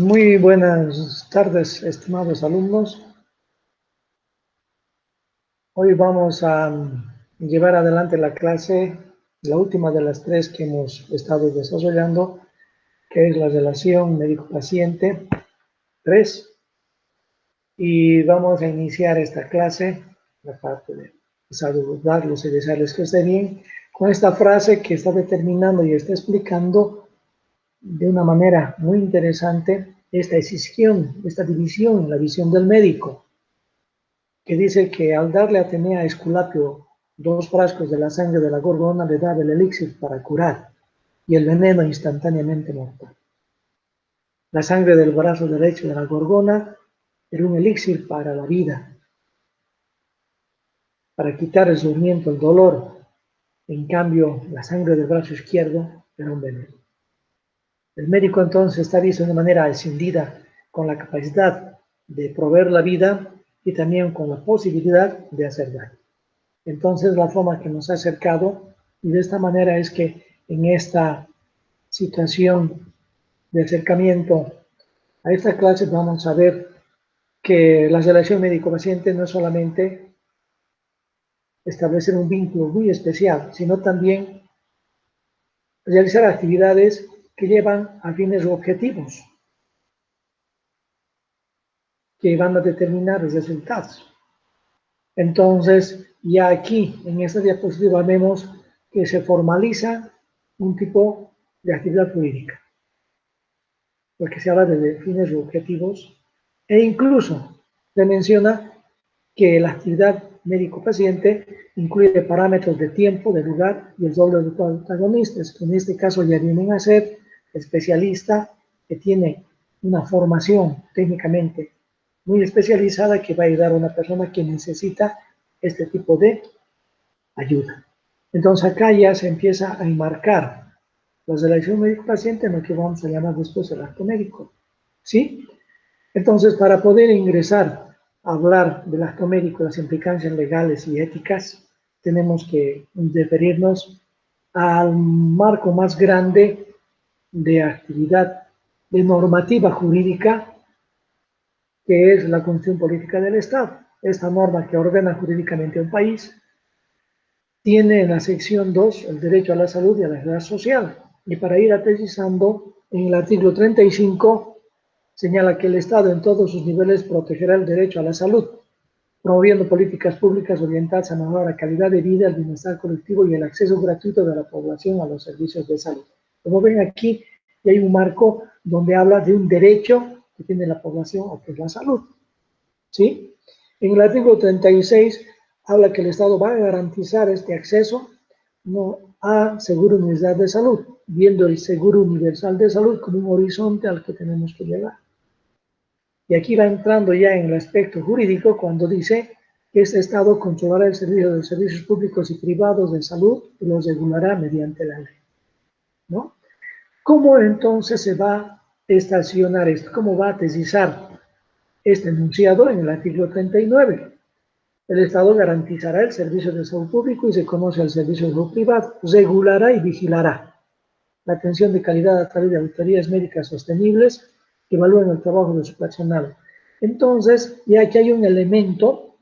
Muy buenas tardes, estimados alumnos. Hoy vamos a llevar adelante la clase, la última de las tres que hemos estado desarrollando, que es la relación médico-paciente 3. Y vamos a iniciar esta clase, la parte de saludarlos y desearles que estén bien, con esta frase que está determinando y está explicando de una manera muy interesante esta escisión, esta división en la visión del médico, que dice que al darle a Atenea a Esculapio 2 frascos de la sangre de la gorgona le daba el elixir para curar y el veneno instantáneamente mortal. La sangre del brazo derecho de la gorgona era un elixir para la vida, para quitar el sufrimiento, el dolor. En cambio, la sangre del brazo izquierdo era un veneno. El médico entonces está visto de manera escindida con la capacidad de proveer la vida y también con la posibilidad de hacer daño. Entonces, la forma que nos ha acercado, y de esta manera es que en esta situación de acercamiento a esta clase vamos a ver que la relación médico-paciente no es solamente establecer un vínculo muy especial, sino también realizar actividades que llevan a fines u objetivos que van a determinar los resultados. Entonces, ya aquí, en esta diapositiva, vemos que se formaliza un tipo de actividad jurídica, porque se habla de fines u objetivos, e incluso se menciona que la actividad médico-paciente incluye parámetros de tiempo, de lugar y el doble de los protagonistas, que en este caso ya vienen a ser especialistas que tienen una formación técnicamente muy especializada que va a ayudar a una persona que necesita este tipo de ayuda. Entonces acá ya se empieza a enmarcar la relación médico-paciente en lo que vamos a llamar después el acto médico, ¿sí? Entonces, para poder ingresar a hablar del acto médico, las implicancias legales y éticas, tenemos que referirnos al marco más grande de actividad de normativa jurídica, que es la Constitución Política del Estado. Esta norma que ordena jurídicamente un país tiene en la sección 2 el derecho a la salud y a la seguridad social. Y para ir aterrizando, en el artículo 35 señala que el Estado en todos sus niveles protegerá el derecho a la salud, promoviendo políticas públicas orientadas a mejorar la calidad de vida, el bienestar colectivo y el acceso gratuito de la población a los servicios de salud. Como ven aquí, hay un marco donde habla de un derecho que tiene la población a que es la salud, ¿sí? En el artículo 36 habla que el Estado va a garantizar este acceso a seguro universal de salud, viendo el seguro universal de salud como un horizonte al que tenemos que llegar. Y aquí va entrando ya en el aspecto jurídico cuando dice que este Estado controlará el servicio de los servicios públicos y privados de salud y los regulará mediante la ley, ¿no? ¿Cómo entonces se va a estacionar esto? ¿Cómo va a tesizar este enunciado en el artículo 39? El Estado garantizará el servicio de salud público y se conoce al servicio de salud privado, regulará y vigilará la atención de calidad a través de auditorías médicas sostenibles que evalúen el trabajo de su personal. Entonces, ya aquí hay un elemento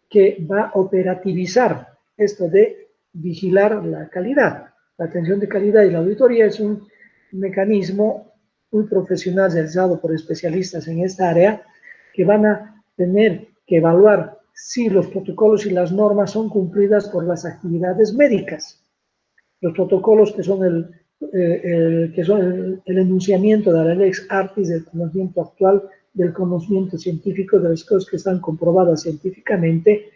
que va a operativizar esto de vigilar la calidad. La atención de calidad y la auditoría es un mecanismo muy profesional realizado por especialistas en esta área que van a tener que evaluar si los protocolos y las normas son cumplidas por las actividades médicas. Los protocolos que son el enunciamiento de la lex artis del conocimiento actual, del conocimiento científico, de las cosas que están comprobadas científicamente,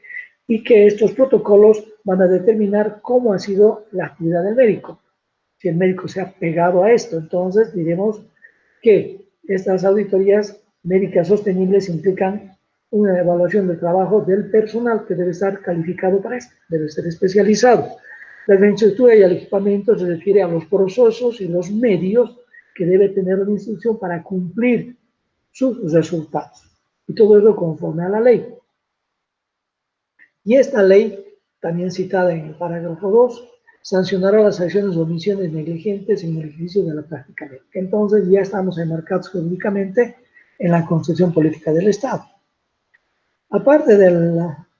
y que estos protocolos van a determinar cómo ha sido la actividad del médico. Si el médico se ha pegado a esto, entonces diremos que estas auditorías médicas sostenibles implican una evaluación del trabajo del personal que debe estar calificado para esto, debe ser especializado. La infraestructura y el equipamiento se refiere a los procesos y los medios que debe tener una institución para cumplir sus resultados. Y todo eso conforme a la ley. Y esta ley, también citada en el parágrafo 2, sancionará las acciones o omisiones negligentes en el ejercicio de la práctica médica. Entonces ya estamos enmarcados jurídicamente en la concepción política del Estado. Aparte de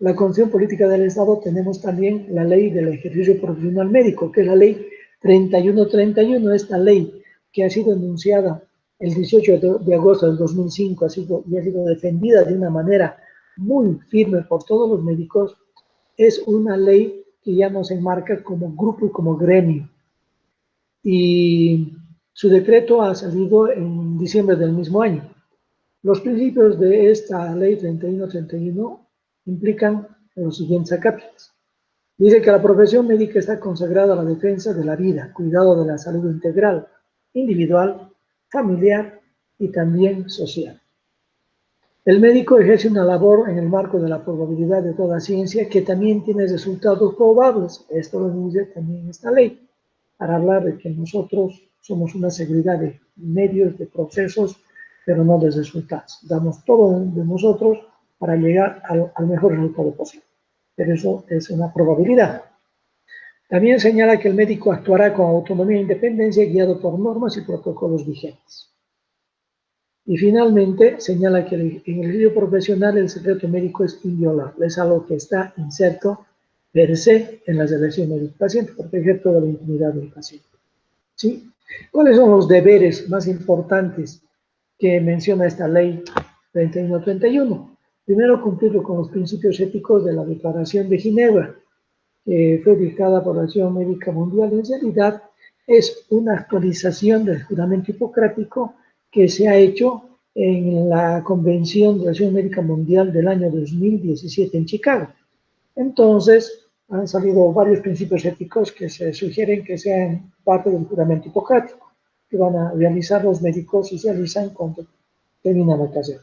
la concepción política del Estado, tenemos también la ley del ejercicio profesional médico, que es la ley 3131, esta ley que ha sido enunciada el 18 de agosto del 2005 y ha sido defendida de una manera muy firme por todos los médicos. Es una ley que ya nos enmarca como grupo y como gremio. Y su decreto ha salido en diciembre del mismo año. Los principios de esta ley 3131 implican los siguientes acápitos. Dice que la profesión médica está consagrada a la defensa de la vida, cuidado de la salud integral, individual, familiar y también social. El médico ejerce una labor en el marco de la probabilidad de toda ciencia que también tiene resultados probables. Esto lo dice también esta ley, para hablar de que nosotros somos una seguridad de medios, de procesos, pero no de resultados. Damos todo de nosotros para llegar al mejor resultado posible. Pero eso es una probabilidad. También señala que el médico actuará con autonomía e independencia guiado por normas y protocolos vigentes. Y finalmente señala que en el ejercicio profesional el secreto médico es inviolable, es algo que está inserto per se en la relación médico-paciente, proteger toda la intimidad del paciente. ¿Sí? ¿Cuáles son los deberes más importantes que menciona esta ley 3131? Primero, cumplir con los principios éticos de la Declaración de Ginebra, que fue dictada por la Asociación Médica Mundial. En realidad es una actualización del juramento hipocrático que se ha hecho en la Convención de la Asociación Médica Mundial del año 2017 en Chicago. Entonces, han salido varios principios éticos que se sugieren que sean parte del juramento hipocrático, que van a realizar los médicos y se realizan cuando terminan la carrera.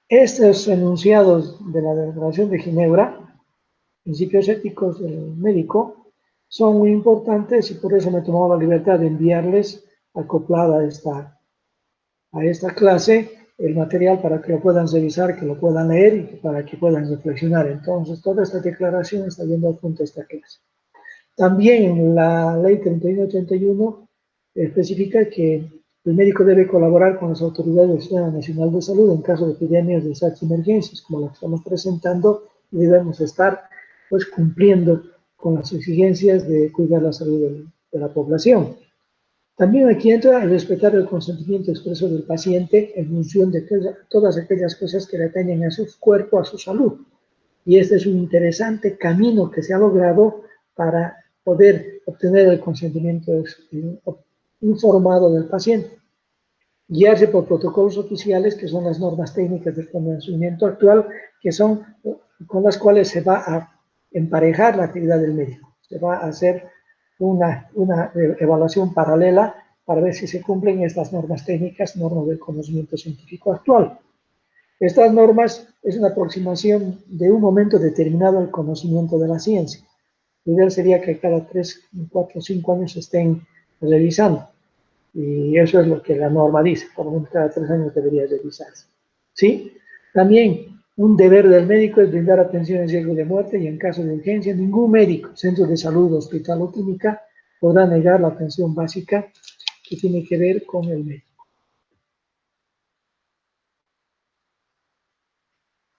Estos enunciados de la Declaración de Ginebra, principios éticos del médico, son muy importantes y por eso me he tomado la libertad de enviarles acoplada a esta clase el material para que lo puedan revisar, que lo puedan leer y para que puedan reflexionar. Entonces, toda esta declaración está yendo junto a esta clase. También la ley 3131 especifica que el médico debe colaborar con las autoridades del Sistema Nacional de Salud en caso de epidemias, desastres y emergencias, como las que estamos presentando, y debemos estar pues cumpliendo con las exigencias de cuidar la salud de la población. También aquí entra el respetar el consentimiento expreso del paciente en función de todas aquellas cosas que le atañen a su cuerpo, a su salud. Y este es un interesante camino que se ha logrado para poder obtener el consentimiento informado del paciente. Guiarse por protocolos oficiales, que son las normas técnicas del conocimiento actual, que son con las cuales se va a emparejar la actividad del médico. Se va a hacer una evaluación paralela para ver si se cumplen estas normas técnicas, normas del conocimiento científico actual. Estas normas es una aproximación de un momento determinado al conocimiento de la ciencia. Lo ideal sería que cada 3, 4, 5 años se estén revisando. Y eso es lo que la norma dice, por lo menos cada 3 años debería revisarse. ¿Sí? También un deber del médico es brindar atención en riesgo de muerte y en caso de urgencia ningún médico, centro de salud, hospital o clínica podrá negar la atención básica que tiene que ver con el médico.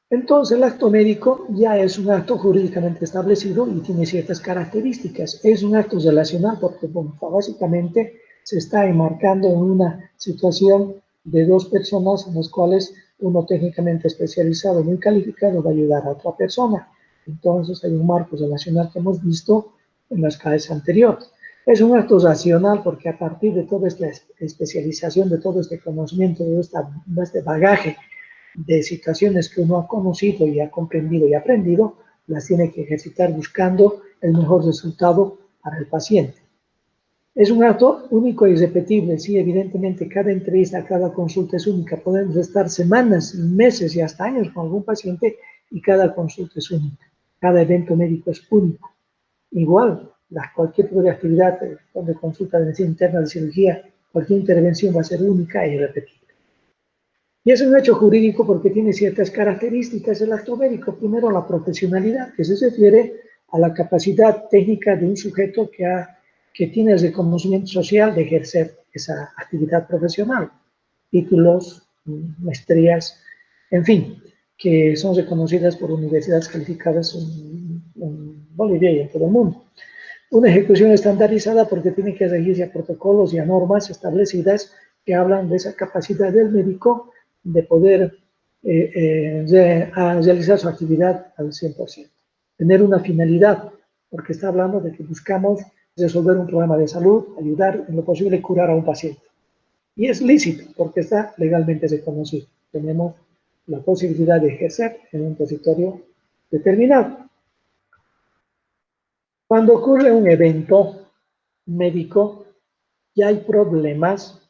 Entonces el acto médico ya es un acto jurídicamente establecido y tiene ciertas características. Es un acto relacional porque básicamente se está enmarcando en una situación de dos personas en las cuales uno técnicamente especializado, muy calificado, va a ayudar a otra persona. Entonces hay un marco relacional que hemos visto en las clases anteriores. Es un acto racional porque a partir de toda esta especialización, de todo este conocimiento, de este bagaje de situaciones que uno ha conocido y ha comprendido y aprendido, las tiene que ejercitar buscando el mejor resultado para el paciente. Es un acto único y irrepetible, sí, evidentemente cada entrevista, cada consulta es única, podemos estar semanas, meses y hasta años con algún paciente y cada consulta es única, cada evento médico es único. Igual, cualquier tipo de actividad, de consulta de medicina interna, de cirugía, cualquier intervención va a ser única e irrepetible. Y es un hecho jurídico porque tiene ciertas características el acto médico. Primero, la profesionalidad, que se refiere a la capacidad técnica de un sujeto que tiene el reconocimiento social de ejercer esa actividad profesional. Títulos, maestrías, en fin, que son reconocidas por universidades calificadas en Bolivia y en todo el mundo. Una ejecución estandarizada porque tiene que regirse a protocolos y a normas establecidas que hablan de esa capacidad del médico de poder realizar su actividad al 100%. Tener una finalidad, porque está hablando de que buscamos resolver un problema de salud, ayudar en lo posible a curar a un paciente. Y es lícito, porque está legalmente reconocido. Tenemos la posibilidad de ejercer en un territorio determinado. Cuando ocurre un evento médico y hay problemas,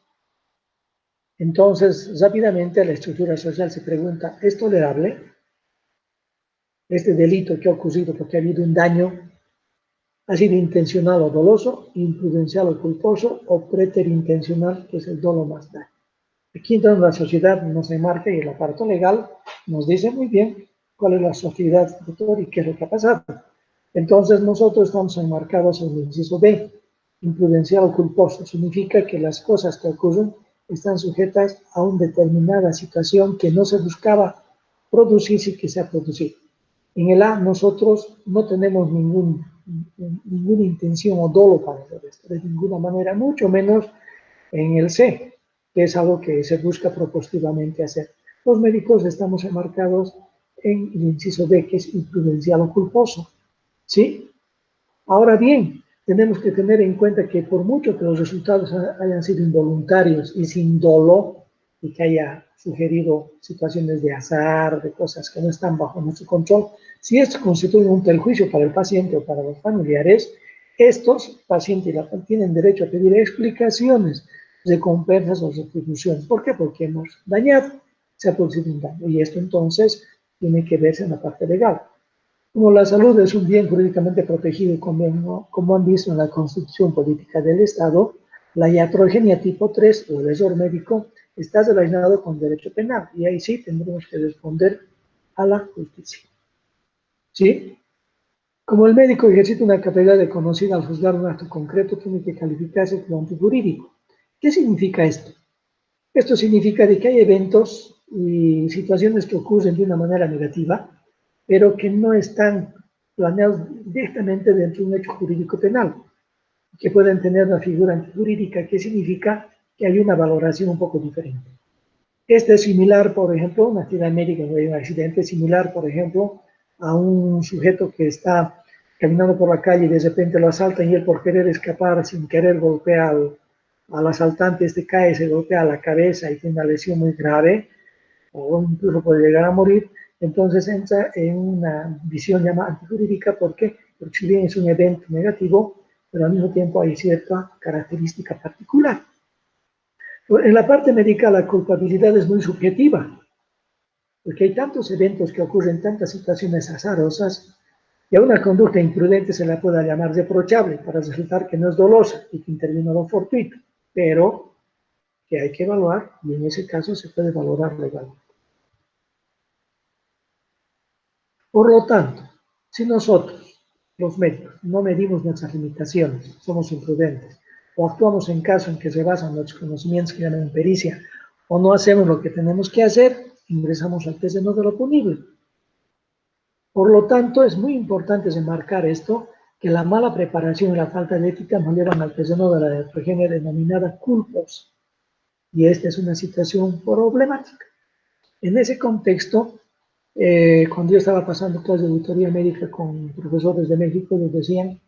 entonces rápidamente la estructura social se pregunta, ¿es tolerable este delito que ha ocurrido porque ha habido un daño? ¿Ha sido intencional o doloso, imprudencial o culposo, o preterintencional, que es el dolo más daño? Aquí entonces la sociedad nos enmarca y el aparato legal nos dice muy bien cuál es la sociedad doctor y qué es lo que ha pasado. Entonces nosotros estamos enmarcados en el inciso B, imprudencial o culposo. Significa que las cosas que ocurren están sujetas a una determinada situación que no se buscaba producirse y que se ha producido. En el A nosotros no tenemos ninguna intención o dolo para hacer esto, de ninguna manera, mucho menos en el C, que es algo que se busca propositivamente hacer. Los médicos estamos enmarcados en el inciso B, que es imprudencial o culposo. ¿Sí? Ahora bien, tenemos que tener en cuenta que por mucho que los resultados hayan sido involuntarios y sin dolo, y que haya sugerido situaciones de azar, de cosas que no están bajo nuestro control, si esto constituye un perjuicio para el paciente o para los familiares, estos pacientes tienen derecho a pedir explicaciones, recompensas o retribuciones. ¿Por qué? Porque hemos dañado, se ha producido un daño, y esto entonces tiene que verse en la parte legal. Como la salud es un bien jurídicamente protegido, como han visto en la Constitución Política del Estado, la iatrogenia tipo 3 o el error médico está relacionado con derecho penal, y ahí sí tendremos que responder a la justicia. ¿Sí? Como el médico ejercita una capacidad reconocida al juzgar un acto concreto, tiene que calificarse como antijurídico. ¿Qué significa esto? Esto significa de que hay eventos y situaciones que ocurren de una manera negativa, pero que no están planeados directamente dentro de un hecho jurídico penal, que pueden tener una figura antijurídica, que significa que hay una valoración un poco diferente. Este es similar, por ejemplo, una actividad médica, un accidente similar, por ejemplo, a un sujeto que está caminando por la calle y de repente lo asaltan y él, por querer escapar, sin querer golpea al asaltante, este cae, se golpea la cabeza y tiene una lesión muy grave, o incluso puede llegar a morir. Entonces entra en una visión llamada antijurídica. ¿Por qué? Porque si bien es un evento negativo, pero al mismo tiempo hay cierta característica particular. En la parte médica la culpabilidad es muy subjetiva, porque hay tantos eventos que ocurren, tantas situaciones azarosas, y a una conducta imprudente se la puede llamar reprochable para resultar que no es dolosa y que intervino lo fortuito, pero que hay que evaluar, y en ese caso se puede valorar legalmente. Por lo tanto, si nosotros, los médicos, no medimos nuestras limitaciones, somos imprudentes, o actuamos en caso en que se basan nuestros conocimientos que llaman pericia, o no hacemos lo que tenemos que hacer, ingresamos al terreno de lo punible. Por lo tanto, es muy importante remarcar esto, que la mala preparación y la falta de ética nos llevan al terreno de la heterogénea denominada culpos, y esta es una situación problemática. En ese contexto, cuando yo estaba pasando clases de auditoría médica con profesores de México, les decían,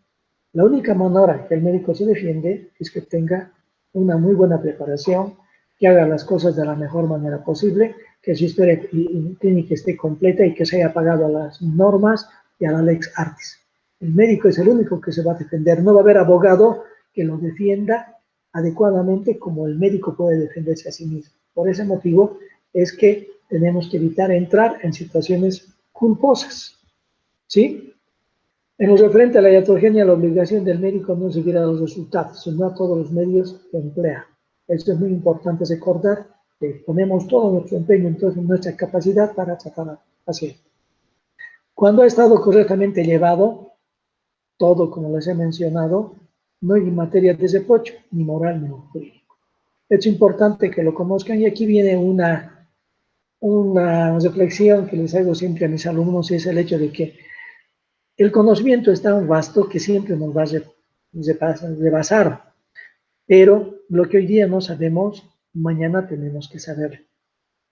la única manera que el médico se defiende es que tenga una muy buena preparación, que haga las cosas de la mejor manera posible, que su historia clínica esté completa y que se haya pagado a las normas y a la lex artis. El médico es el único que se va a defender, no va a haber abogado que lo defienda adecuadamente como el médico puede defenderse a sí mismo. Por ese motivo es que tenemos que evitar entrar en situaciones culposas, ¿sí? En lo referente a la iatrogenia, la obligación del médico no es seguir a los resultados, sino a todos los medios que emplea. Esto es muy importante recordar, que ponemos todo nuestro empeño, entonces, en nuestra capacidad para tratar al paciente. Cuando ha estado correctamente llevado, todo, como les he mencionado, no hay materia de reproche, ni moral ni jurídico. Es importante que lo conozcan y aquí viene una reflexión que les hago siempre a mis alumnos, y es el hecho de que el conocimiento es tan vasto que siempre nos va a rebasar, pero lo que hoy día no sabemos, mañana tenemos que saber.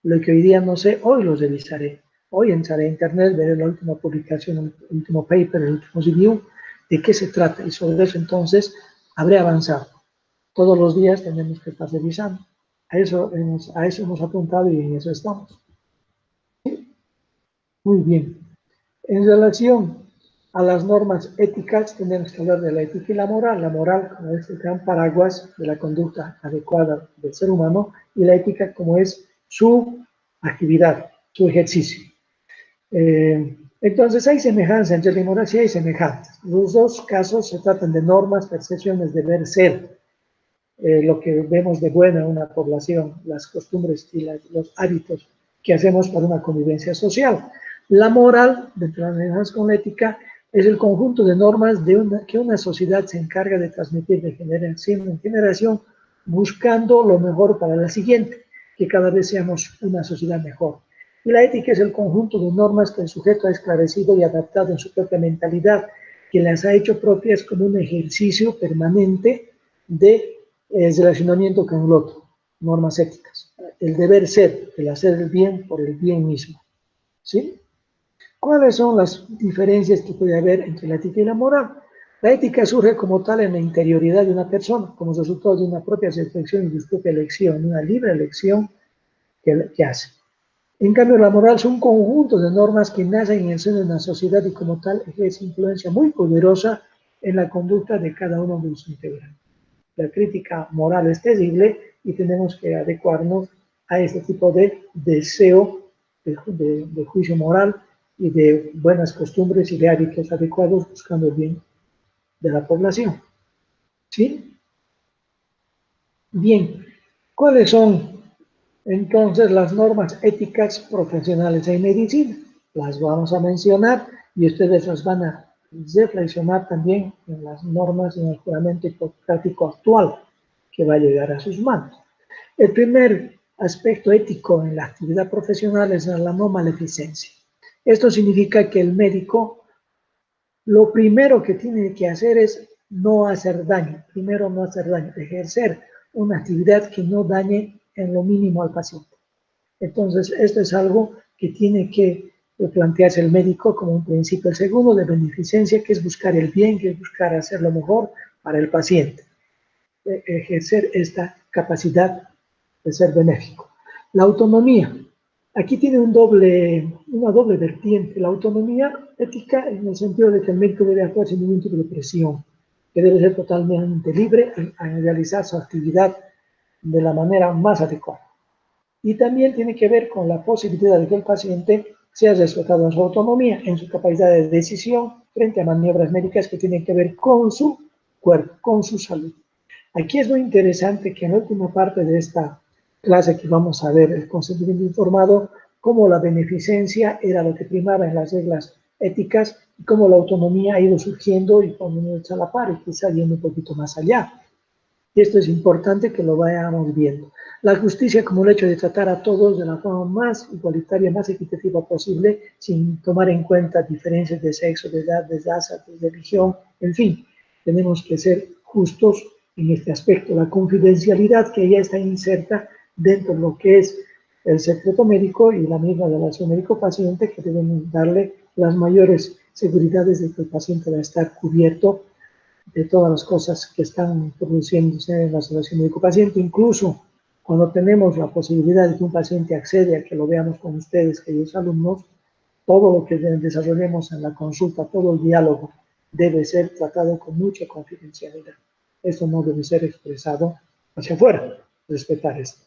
Lo que hoy día no sé, hoy lo revisaré. Hoy entraré a internet, veré la última publicación, el último paper, el último review, de qué se trata, y sobre eso entonces habré avanzado. Todos los días tenemos que estar revisando. A eso hemos apuntado y en eso estamos. Muy bien. En relación a las normas éticas, tenemos que hablar de la ética y la moral. La moral como es el gran paraguas de la conducta adecuada del ser humano, y la ética como es su actividad, su ejercicio. Entonces hay semejanza entre la moral, sí hay semejanzas. Los dos casos se tratan de normas, percepciones, deber ser, lo que vemos de bueno en una población, las costumbres y los hábitos que hacemos para una convivencia social. La moral, dentro de la semejanza con la ética, es el conjunto de normas que una sociedad se encarga de transmitir de generación en generación, buscando lo mejor para la siguiente, que cada vez seamos una sociedad mejor. Y la ética es el conjunto de normas que el sujeto ha esclarecido y adaptado en su propia mentalidad, que las ha hecho propias como un ejercicio permanente de relacionamiento con el otro, normas éticas. El deber ser, el hacer el bien por el bien mismo. ¿Sí? ¿Cuáles son las diferencias que puede haber entre la ética y la moral? La ética surge como tal en la interioridad de una persona, como resultado de una propia reflexión y de su propia elección, una libre elección que hace. En cambio, la moral es un conjunto de normas que nacen en el seno de una sociedad y como tal ejerce influencia muy poderosa en la conducta de cada uno de sus integrantes. La crítica moral es terrible y tenemos que adecuarnos a este tipo de deseo de juicio moral y de buenas costumbres y de hábitos adecuados buscando el bien de la población. ¿Sí? Bien, ¿cuáles son entonces las normas éticas profesionales en medicina? Las vamos a mencionar y ustedes las van a reflexionar también en las normas en el juramento hipocrático actual que va a llegar a sus manos. El primer aspecto ético en la actividad profesional es la no maleficencia. Esto significa que el médico lo primero que tiene que hacer es no hacer daño, primero no hacer daño, ejercer una actividad que no dañe en lo mínimo al paciente. Entonces, esto es algo que tiene que plantearse el médico como un principio. El segundo, de beneficencia, que es buscar el bien, que es buscar hacer lo mejor para el paciente. Ejercer esta capacidad de ser benéfico. La autonomía. Aquí tiene una doble vertiente. La autonomía ética en el sentido de que el médico debe actuar sin ningún tipo de presión, que debe ser totalmente libre en realizar su actividad de la manera más adecuada. Y también tiene que ver con la posibilidad de que el paciente sea respetado en su autonomía, en su capacidad de decisión frente a maniobras médicas que tienen que ver con su cuerpo, con su salud. Aquí es muy interesante que en la última parte de esta clase que vamos a ver, el consentimiento informado, cómo la beneficencia era lo que primaba en las reglas éticas y cómo la autonomía ha ido surgiendo y poniéndose a la par y quizá yendo un poquito más allá. Y esto es importante que lo vayamos viendo. La justicia como el hecho de tratar a todos de la forma más igualitaria, más equitativa posible, sin tomar en cuenta diferencias de sexo, de edad, de raza, de religión, en fin, tenemos que ser justos en este aspecto. La confidencialidad que ya está inserta dentro de lo que es el secreto médico y la misma relación médico-paciente, que deben darle las mayores seguridades de que el paciente va a estar cubierto de todas las cosas que están produciéndose en la relación médico-paciente. Incluso cuando tenemos la posibilidad de que un paciente accede a que lo veamos con ustedes, queridos alumnos, todo lo que desarrollemos en la consulta, todo el diálogo, debe ser tratado con mucha confidencialidad. Esto no debe ser expresado hacia afuera, respetar esto.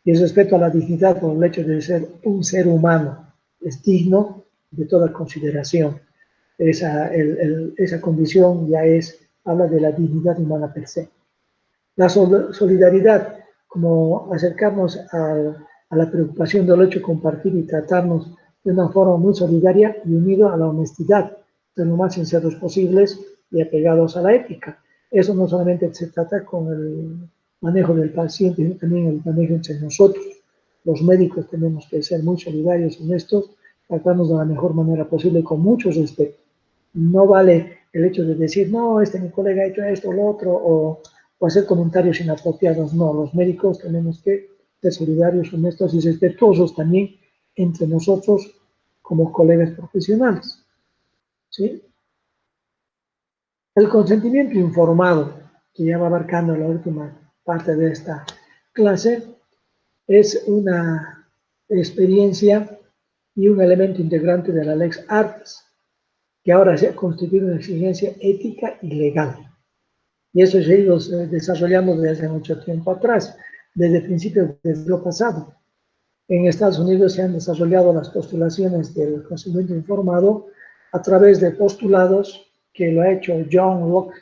Y el respeto a la dignidad por el hecho de ser un ser humano es digno de toda consideración. Esa condición ya habla de la dignidad humana per se. La solidaridad, como acercarnos a la preocupación del hecho, compartir y tratarnos de una forma muy solidaria y unido a la honestidad, ser lo más sinceros posibles y apegados a la ética. Eso no solamente se trata con el manejo del paciente, sino también el manejo entre nosotros. Los médicos tenemos que ser muy solidarios en esto, tratarnos de la mejor manera posible con mucho respeto. No vale el hecho de decir, no, mi colega ha hecho esto o lo otro, o hacer comentarios inapropiados. No, los médicos tenemos que ser solidarios, honestos y respetuosos también entre nosotros como colegas profesionales. ¿Sí? El consentimiento informado, que ya va abarcando la última parte de esta clase, es una experiencia y un elemento integrante de la Lex Artis, que ahora se ha constituido una exigencia ética y legal. Y eso se ha ido desarrollando desde mucho tiempo atrás, desde principios del siglo pasado. En Estados Unidos se han desarrollado las postulaciones del consentimiento informado a través de postulados que lo ha hecho John Locke,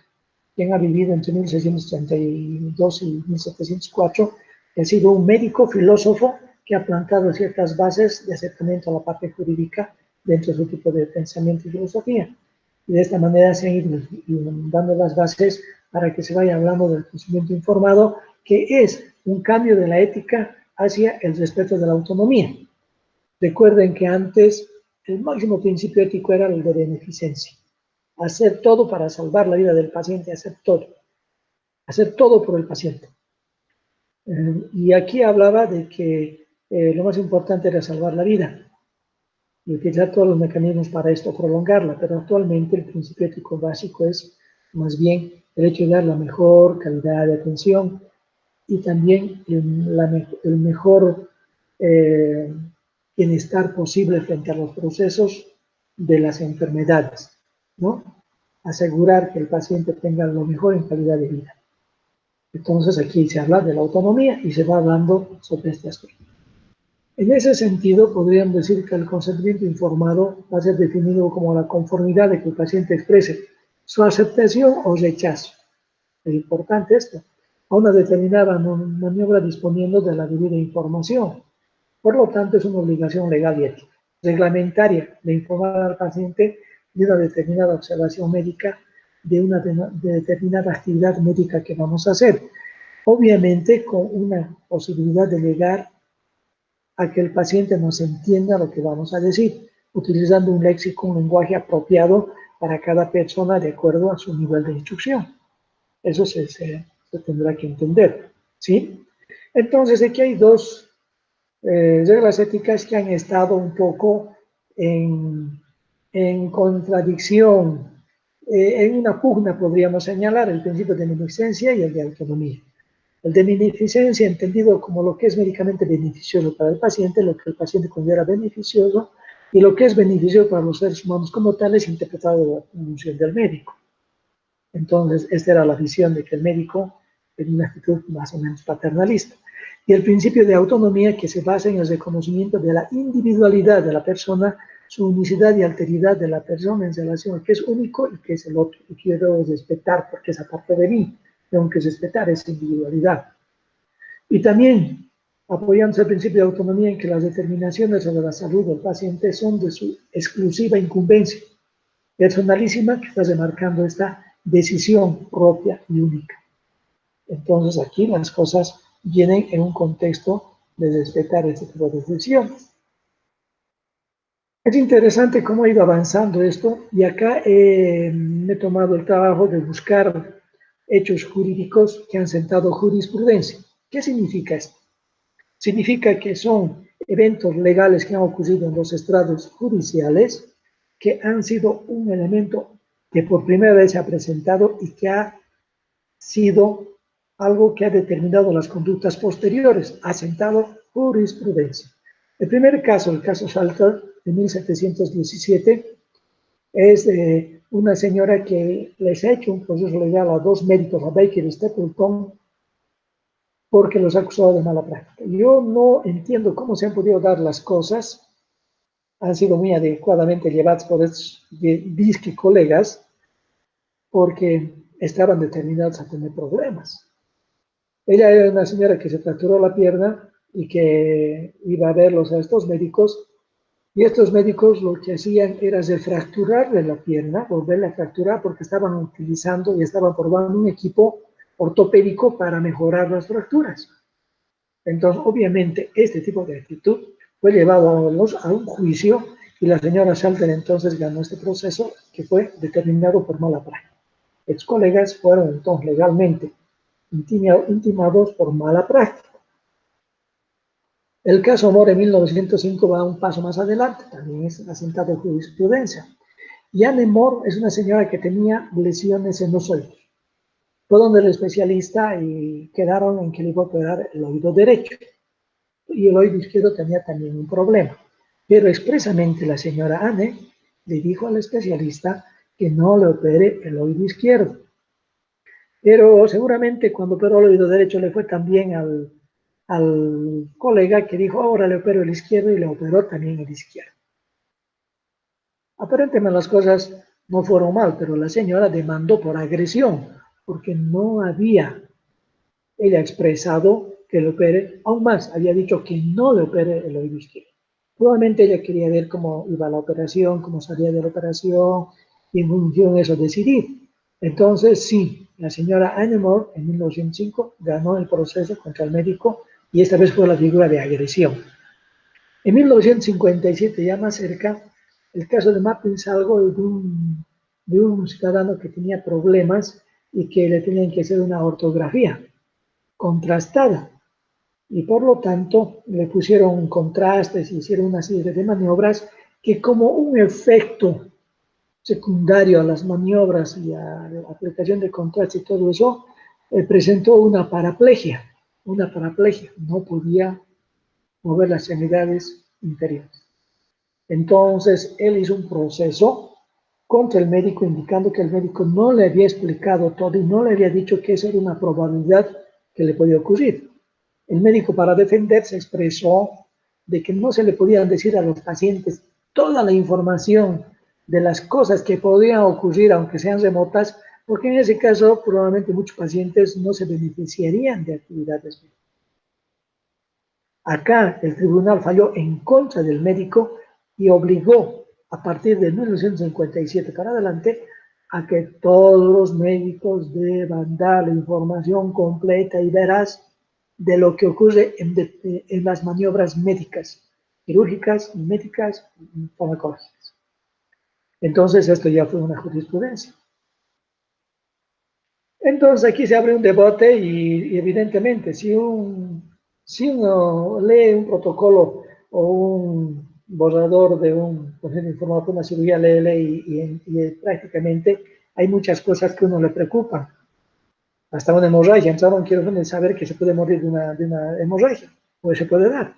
quien ha vivido entre 1632 y 1704, que ha sido un médico filósofo que ha plantado ciertas bases de acercamiento a la parte jurídica dentro de su tipo de pensamiento y filosofía. Y de esta manera se han ido dando las bases para que se vaya hablando del consentimiento informado, que es un cambio de la ética hacia el respeto de la autonomía. Recuerden que antes el máximo principio ético era el de beneficencia. Hacer todo para salvar la vida del paciente, hacer todo por el paciente. Y aquí hablaba de que lo más importante era salvar la vida y utilizar todos los mecanismos para esto, prolongarla, pero actualmente el principio ético básico es más bien el hecho de dar la mejor calidad de atención y también el mejor bienestar posible frente a los procesos de las enfermedades, ¿no? Asegurar que el paciente tenga lo mejor en calidad de vida. Entonces aquí se habla de la autonomía y se va hablando sobre este aspecto. En ese sentido, podrían decir que el consentimiento informado va a ser definido como la conformidad de que el paciente exprese su aceptación o rechazo. Es importante esto, a una determinada maniobra disponiendo de la debida información. Por lo tanto, es una obligación legal y ética, reglamentaria, de informar al paciente de una determinada observación médica, de una determinada actividad médica que vamos a hacer. Obviamente, con una posibilidad de llegar a que el paciente nos entienda lo que vamos a decir, utilizando un léxico, un lenguaje apropiado para cada persona de acuerdo a su nivel de instrucción. Eso se tendrá que entender, ¿sí? Entonces, aquí hay dos reglas éticas que han estado un poco en contradicción, en una pugna, podríamos señalar, el principio de beneficencia y el de autonomía. El de beneficencia, entendido como lo que es médicamente beneficioso para el paciente, lo que el paciente considera beneficioso, y lo que es beneficioso para los seres humanos como tales, interpretado de la función del médico. Entonces, esta era la visión de que el médico tenía una actitud más o menos paternalista. Y el principio de autonomía, que se basa en el reconocimiento de la individualidad de la persona, su unicidad y alteridad de la persona en relación a que es único y que es el otro, y quiero respetar porque es aparte de mí, tengo que respetar esa individualidad. Y también apoyándose el principio de autonomía en que las determinaciones sobre la salud del paciente son de su exclusiva incumbencia personalísima, que está remarcando esta decisión propia y única. Entonces aquí las cosas vienen en un contexto de respetar este tipo de decisiones. Es interesante cómo ha ido avanzando esto, y acá me he tomado el trabajo de buscar hechos jurídicos que han sentado jurisprudencia. ¿Qué significa esto? Significa que son eventos legales que han ocurrido en los estrados judiciales, que han sido un elemento que por primera vez se ha presentado y que ha sido algo que ha determinado las conductas posteriores, ha sentado jurisprudencia. El primer caso, el caso Salter de 1717, es de una señora que les ha hecho un proceso legal a dos médicos, a Baker y Stapleton, porque los ha acusado de mala práctica. Yo no entiendo cómo se han podido dar las cosas, han sido muy adecuadamente llevadas por estos disque colegas, porque estaban determinados a tener problemas. Ella era una señora que se fracturó la pierna y que iba a verlos a estos médicos, Y estos médicos lo que hacían era refracturarle la pierna, volverla a fracturar, porque estaban utilizando y estaban probando un equipo ortopédico para mejorar las fracturas. Entonces, obviamente, este tipo de actitud fue llevado a un juicio y la señora Salter entonces ganó este proceso que fue determinado por mala práctica. Ex colegas fueron entonces legalmente intimados por mala práctica. El caso Amor en 1905 va un paso más adelante, también es asentado en jurisprudencia. Jane Moore es una señora que tenía lesiones en los oídos. Fue donde el especialista y quedaron en que le iba a operar el oído derecho. Y el oído izquierdo tenía también un problema. Pero expresamente la señora Anne le dijo al especialista que no le opere el oído izquierdo. Pero seguramente cuando operó el oído derecho le fue también al colega que dijo, ahora le opero el izquierdo y le operó también el izquierdo. Aparentemente las cosas no fueron mal, pero la señora demandó por agresión, porque no había ella expresado que le opere, aún más, había dicho que no le opere el oído izquierdo. Probablemente ella quería ver cómo iba la operación, cómo salía de la operación, y en función de eso decidir. Entonces, sí, la señora Anne Moore en 1905 ganó el proceso contra el médico y esta vez fue la figura de agresión. En 1957, ya más cerca, el caso de Martin Salgo de un ciudadano que tenía problemas y que le tenían que hacer una ortografía contrastada. Y por lo tanto le pusieron contrastes, hicieron una serie de maniobras que como un efecto secundario a las maniobras y a la aplicación de contrastes y todo eso, presentó una paraplegia, no podía mover las extremidades inferiores. Entonces él hizo un proceso contra el médico indicando que el médico no le había explicado todo y no le había dicho que esa era una probabilidad que le podía ocurrir. El médico, para defenderse, expresó de que no se le podían decir a los pacientes toda la información de las cosas que podían ocurrir, aunque sean remotas, porque en ese caso probablemente muchos pacientes no se beneficiarían de actividades médicas. Acá el tribunal falló en contra del médico y obligó a partir de 1957 para adelante a que todos los médicos deban dar la información completa y veraz de lo que ocurre en las maniobras médicas, quirúrgicas, médicas y farmacológicas. Entonces esto ya fue una jurisprudencia. Entonces aquí se abre un debate y evidentemente si uno lee un protocolo o un borrador de por ejemplo, informado por una cirugía, lee y prácticamente hay muchas cosas que a uno le preocupan. Hasta una hemorragia, entonces no quiero saber que se puede morir de una hemorragia, o se puede dar.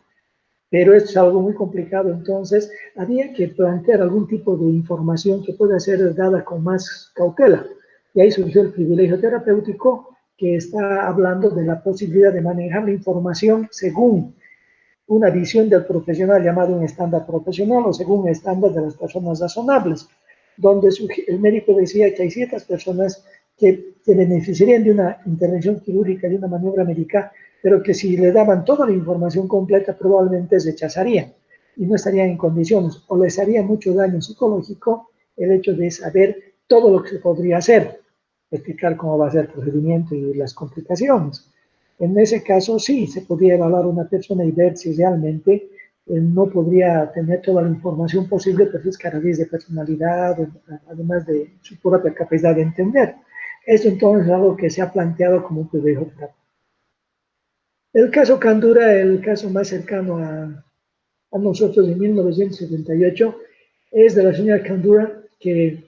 Pero esto es algo muy complicado, entonces había que plantear algún tipo de información que pueda ser dada con más cautela. Y ahí surgió el privilegio terapéutico que está hablando de la posibilidad de manejar la información según una visión del profesional llamado un estándar profesional o según un estándar de las personas razonables, donde el médico decía que hay ciertas personas que se beneficiarían de una intervención quirúrgica, de una maniobra médica, pero que si le daban toda la información completa probablemente rechazarían y no estarían en condiciones o les haría mucho daño psicológico el hecho de saber todo lo que se podría hacer, explicar cómo va a ser el procedimiento y las complicaciones. En ese caso sí, se podría evaluar a una persona y ver si realmente no podría tener toda la información posible, pero es características de personalidad, además de su propia capacidad de entender. Esto entonces es algo que se ha planteado como un privilegio. El caso Candura, el caso más cercano a nosotros de 1978, es de la señora Candura que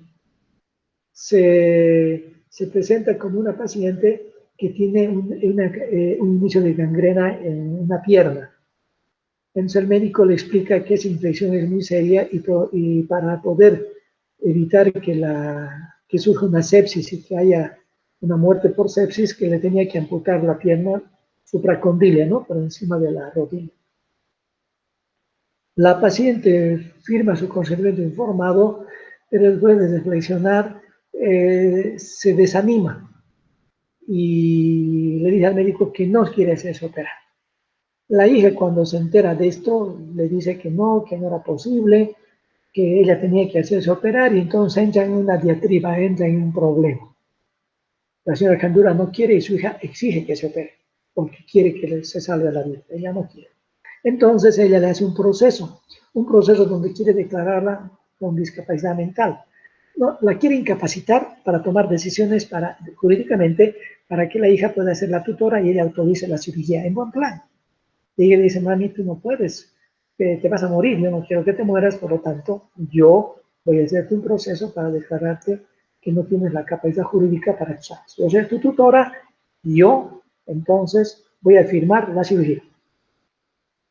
se presenta como una paciente que tiene un inicio de gangrena en una pierna. Entonces el médico le explica que esa infección es muy seria y para poder evitar que surja una sepsis y que haya una muerte por sepsis, que le tenía que amputar la pierna supracondilia, ¿no? Por encima de la rodilla. La paciente firma su consentimiento informado, pero después de reflexionar se desanima y le dice al médico que no quiere hacerse operar. La hija, cuando se entera de esto, le dice que no era posible, que ella tenía que hacerse operar, y entonces entra en una diatriba, entra en un problema. La señora Candura no quiere y su hija exige que se opere, porque quiere que se salve la vida. Ella no quiere. Entonces ella le hace un proceso donde quiere declararla con discapacidad mental. No, la quiere incapacitar para tomar decisiones jurídicamente para que la hija pueda ser la tutora y ella autorice la cirugía en buen plan. Y ella dice, mami, tú no puedes, te vas a morir, yo no quiero que te mueras, por lo tanto, yo voy a hacerte un proceso para declararte que no tienes la capacidad jurídica para eso. Yo soy tu tutora, yo entonces voy a firmar la cirugía.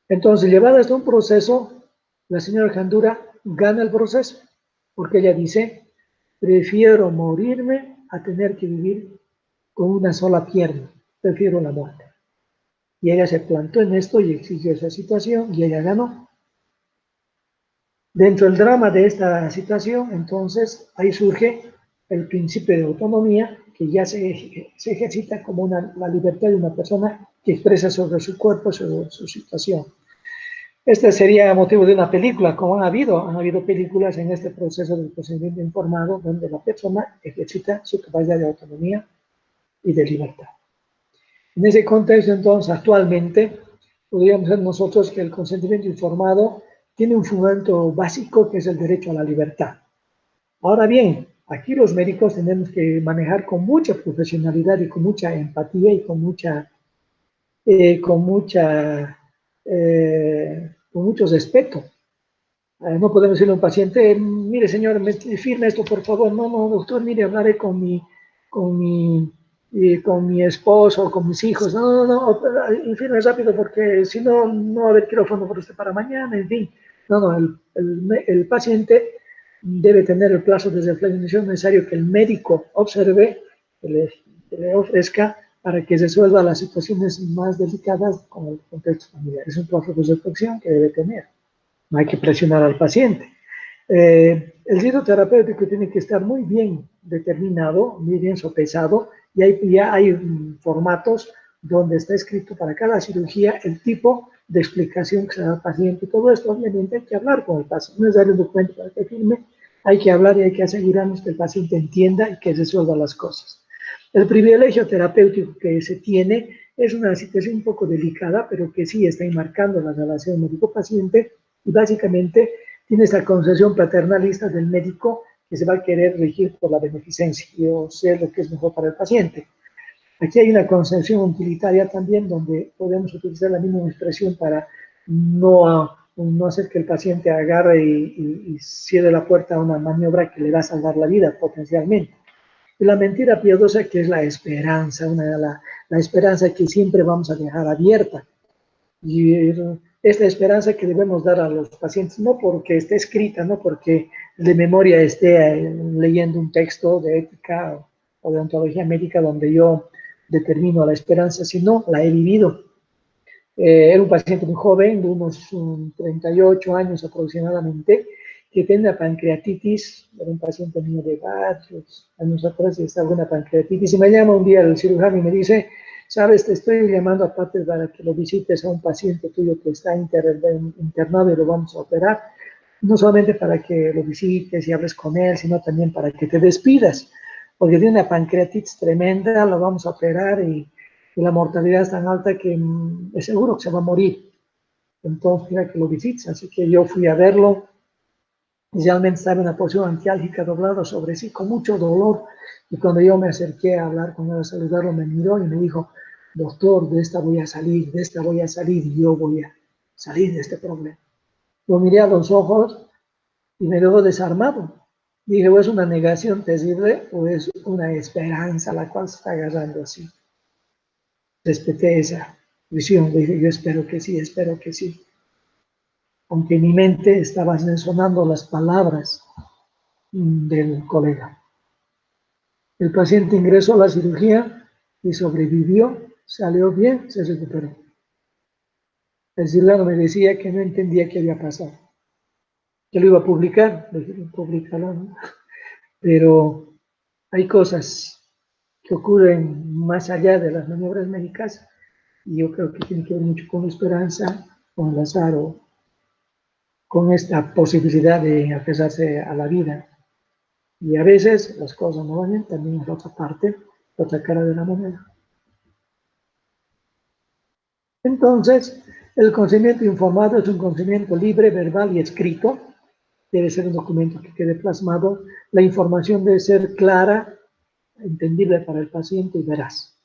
Entonces, llevada hasta un proceso, la señora Jandura gana el proceso, porque ella dice, prefiero morirme a tener que vivir con una sola pierna, prefiero la muerte. Y ella se plantó en esto y exigió esa situación y ella ganó. Dentro del drama de esta situación, entonces, ahí surge el principio de autonomía, que ya se ejercita como la libertad de una persona que expresa sobre su cuerpo, sobre su situación. Este sería motivo de una película, como han habido películas en este proceso del procedimiento informado, donde la persona ejercita su capacidad de autonomía y de libertad. En ese contexto, entonces, actualmente, podríamos ver nosotros que el consentimiento informado tiene un fundamento básico que es el derecho a la libertad. Ahora bien, aquí los médicos tenemos que manejar con mucha profesionalidad y con mucha empatía y con mucho respeto. No podemos decirle a un paciente, mire señor, firme esto por favor. No, no, doctor, mire, hablaré con mi esposo, con mis hijos. No, no, no, firme rápido porque si no, no va a haber quirófano por usted para mañana, en fin. No, no, el paciente debe tener el plazo desde la inicio necesario que el médico observe, que le ofrezca para que resuelva las situaciones más delicadas con el contexto familiar. Es un plazo de reflexión que debe tener. No hay que presionar al paciente. El riesgo terapéutico tiene que estar muy bien determinado, muy bien sopesado, y ya hay formatos donde está escrito para cada cirugía el tipo de explicación que se da al paciente. Todo esto, obviamente, hay que hablar con el paciente. No es darle un documento para que firme, hay que hablar y hay que asegurarnos que el paciente entienda y que resuelva las cosas. El privilegio terapéutico que se tiene es una situación un poco delicada, pero que sí está enmarcando la relación médico-paciente y básicamente tiene esta concepción paternalista del médico que se va a querer regir por la beneficencia. Yo sé lo que es mejor para el paciente. Aquí hay una concepción utilitaria también donde podemos utilizar la misma expresión para no hacer que el paciente agarre y cierre la puerta a una maniobra que le va a salvar la vida potencialmente. Y la mentira piadosa que es la esperanza, la esperanza que siempre vamos a dejar abierta. Y es la esperanza que debemos dar a los pacientes, no porque esté escrita, no porque de memoria esté leyendo un texto de ética o de ontología médica donde yo determino la esperanza, sino la he vivido. Era un paciente muy joven, de unos 38 años aproximadamente, que tenía pancreatitis. Era un paciente mío de varios años atrás y estaba con una pancreatitis. Y me llama un día el cirujano y me dice, sabes, te estoy llamando aparte para que lo visites a un paciente tuyo que está internado y lo vamos a operar. No solamente para que lo visites y hables con él, sino también para que te despidas. Porque tiene una pancreatitis tremenda, lo vamos a operar y la mortalidad es tan alta que es seguro que se va a morir. Entonces, mira que lo visites. Así que yo fui a verlo. Inicialmente estaba en una posición antiálgica doblado sobre sí, con mucho dolor. Y cuando yo me acerqué a hablar con él, a saludarlo, me miró y me dijo, doctor, de esta voy a salir, y yo voy a salir de este problema. Lo miré a los ojos y me dejó desarmado. Dije, ¿o es una negación terrible o es una esperanza la cual se está agarrando así? Respeté esa visión, dije, yo espero que sí, aunque en mi mente estaban sonando las palabras del colega. El paciente ingresó a la cirugía y sobrevivió, salió bien, se recuperó. El cirujano me decía que no entendía qué había pasado, que lo iba a publicar, le dije, publicarlo, ¿no? Pero hay cosas que ocurren más allá de las maniobras médicas y yo creo que tiene que ver mucho con la esperanza, con el azar o con esta posibilidad de aferrarse a la vida. Y a veces las cosas no van bien, también es la otra parte, la otra cara de la moneda. Entonces, el consentimiento informado es un consentimiento libre, verbal y escrito. Debe ser un documento que quede plasmado. La información debe ser clara, entendible para el paciente y veraz.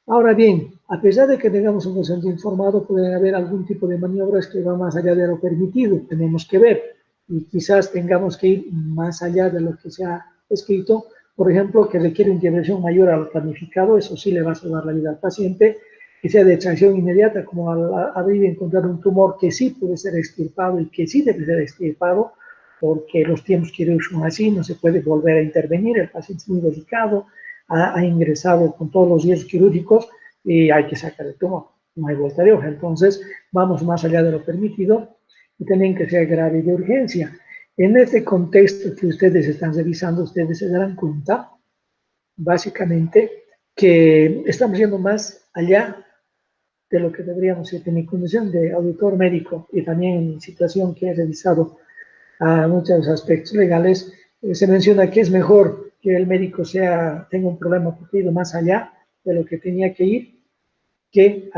Ahora bien, a pesar de que tengamos un consentimiento informado, puede haber algún tipo de maniobras que va más allá de lo permitido. Tenemos que ver y quizás tengamos que ir más allá de lo que se ha escrito. Por ejemplo, que requiere intervención mayor al planificado, eso sí le va a salvar la vida al paciente, que sea de extracción inmediata, como al abrir y encontrar un tumor que sí puede ser extirpado y que sí debe ser extirpado, porque los tiempos quirúrgicos son así, no se puede volver a intervenir, el paciente es muy delicado, ha ingresado con todos los riesgos quirúrgicos y hay que sacar el tumor, no hay vuelta de hoja. Entonces, vamos más allá de lo permitido y tienen que ser grave de urgencia. En este contexto que ustedes están revisando, ustedes se darán cuenta, básicamente, que estamos yendo más allá de lo que deberíamos ir. En mi condición de auditor médico y también en mi situación que he revisado a muchos aspectos legales, se menciona que es mejor que el médico tenga un problema porque ha ido más allá de lo que tenía que ir, que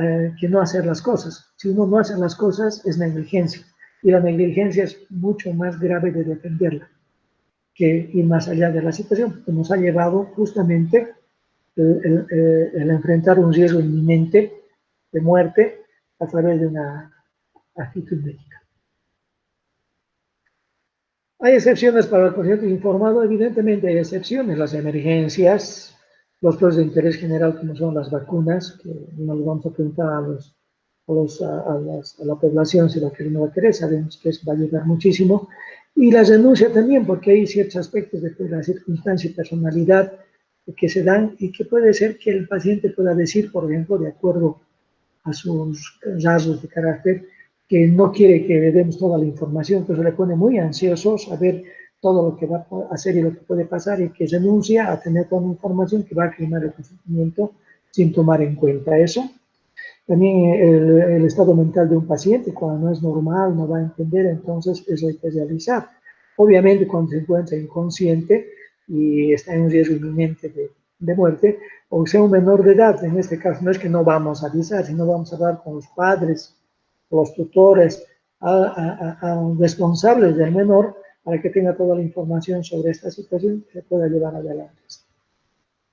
no hacer las cosas. Si uno no hace las cosas, es negligencia. Y la negligencia es mucho más grave de defenderla que ir más allá de la situación, porque nos ha llevado justamente el enfrentar un riesgo inminente de muerte a través de una actitud médica. Hay excepciones para el consciente informado, evidentemente hay excepciones, las emergencias, los procesos de interés general como son las vacunas, que no les vamos a preguntar a la población si la quieren o no la quiere, sabemos que eso va a ayudar muchísimo, y la renuncia también, porque hay ciertos aspectos de la circunstancia y personalidad que se dan y que puede ser que el paciente pueda decir, por ejemplo, de acuerdo a sus rasgos de carácter, que no quiere que le demos toda la información, que se le pone muy ansioso saber todo lo que va a hacer y lo que puede pasar y que renuncia a tener toda la información que va a quemar el consentimiento sin tomar en cuenta eso. También el estado mental de un paciente, cuando no es normal, no va a entender, entonces eso hay que realizar. Obviamente cuando se encuentra inconsciente y está en riesgo inminente de muerte, o sea un menor de edad, en este caso no es que no vamos a avisar, sino vamos a hablar con los padres, los tutores, a responsables del menor para que tenga toda la información sobre esta situación y se pueda llevar adelante.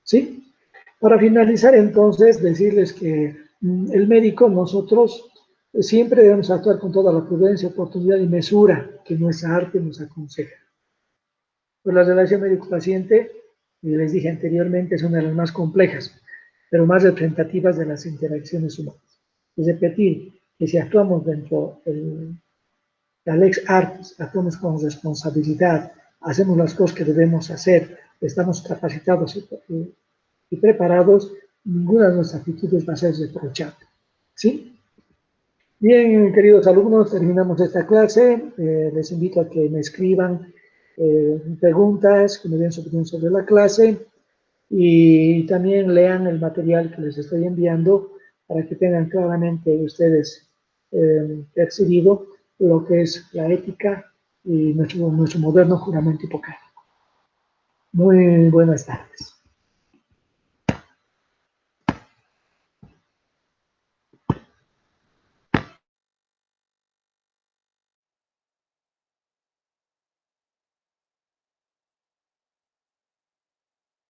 ¿Sí? Para finalizar, entonces, decirles que el médico, nosotros siempre debemos actuar con toda la prudencia, oportunidad y mesura que nuestra arte nos aconseja. Pues la relación médico-paciente, les dije anteriormente, es una de las más complejas, pero más representativas de las interacciones humanas. Es repetir que si actuamos dentro de la lex artis, actuamos con responsabilidad, hacemos las cosas que debemos hacer, estamos capacitados y preparados, ninguna de nuestras actitudes va a ser reprochable. ¿Sí? Bien, queridos alumnos, terminamos esta clase. Les invito a que me escriban preguntas, que me den su opinión sobre la clase y también lean el material que les estoy enviando para que tengan claramente ustedes percibido lo que es la ética y nuestro moderno juramento hipocrático. Muy buenas tardes.